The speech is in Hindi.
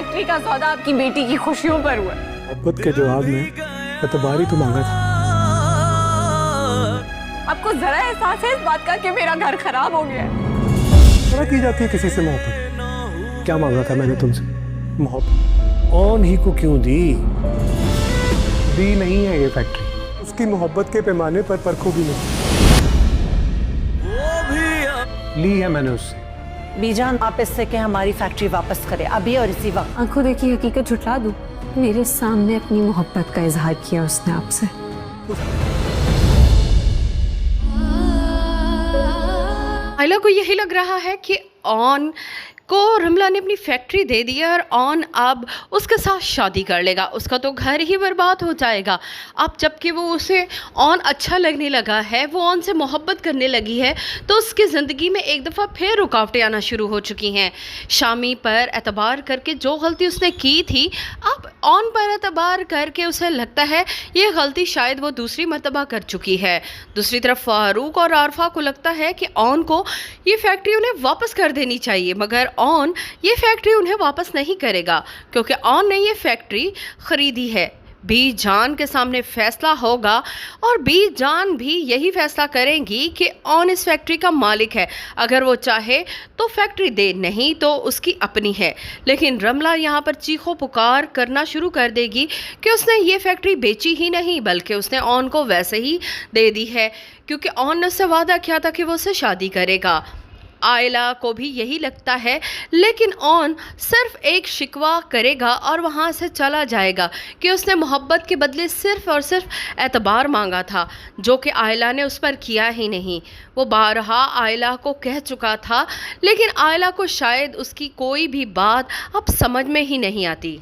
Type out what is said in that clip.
फैक्ट्री का सौदा आपकी बेटी की खुशियों पर हुआ। मोहब्बत के जवाब में एतबार ही तो मांगा था। आपको जरा एहसास है इस बात का कि मेरा घर खराब हो गया है? क्या की जाती है किसी से मोहब्बत? क्या मांगा था मैंने तुमसे? मोहब्बत ऑन ही को क्यों दी नहीं है ये फैक्ट्री। उसकी मोहब्बत के पैमाने पर परखो भी नहीं। ली है मैंने उससे। बीजान, आप इससे के हमारी फैक्ट्री वापस करें अभी और इसी वक्त। आंखों देखी हकीकत झुठला दूं? मेरे सामने अपनी मोहब्बत का इजहार किया उसने आपसे। आयला को यही लग रहा है कि ऑन को रमला ने अपनी फैक्ट्री दे दी है और ऑन अब उसके साथ शादी कर लेगा, उसका तो घर ही बर्बाद हो जाएगा। अब जबकि वो उसे ऑन अच्छा लगने लगा है, वो ऑन से मोहब्बत करने लगी है, तो उसकी ज़िंदगी में एक दफ़ा फिर रुकावटें आना शुरू हो चुकी हैं। शामी पर एतबार करके जो गलती उसने की थी, अब ऑन पर एतबार करके उसे लगता है ये गलती शायद वो दूसरी मरतबा कर चुकी है। दूसरी तरफ फारूक और आरफा को लगता है कि ऑन को ये फैक्ट्री उन्हें वापस कर देनी चाहिए, मगर ऑन ये फैक्ट्री उन्हें वापस नहीं करेगा क्योंकि ऑन ने ये फैक्ट्री खरीदी है। बी जान के सामने फैसला होगा और बी जान भी यही फैसला करेंगी कि ऑन इस फैक्ट्री का मालिक है। अगर वो चाहे तो फैक्ट्री दे, नहीं तो उसकी अपनी है। लेकिन रमला यहाँ पर चीखो पुकार करना शुरू कर देगी कि उसने ये फैक्ट्री बेची ही नहीं, बल्कि उसने ऑन को वैसे ही दे दी है क्योंकि ऑन ने उससे वादा किया था कि वो उससे शादी करेगा। आयला को भी यही लगता है, लेकिन ऑन सिर्फ एक शिकवा करेगा और वहाँ से चला जाएगा कि उसने मोहब्बत के बदले सिर्फ और सिर्फ एतबार मांगा था, जो कि आयला ने उस पर किया ही नहीं। वो बारहा आयला को कह चुका था, लेकिन आयला को शायद उसकी कोई भी बात अब समझ में ही नहीं आती।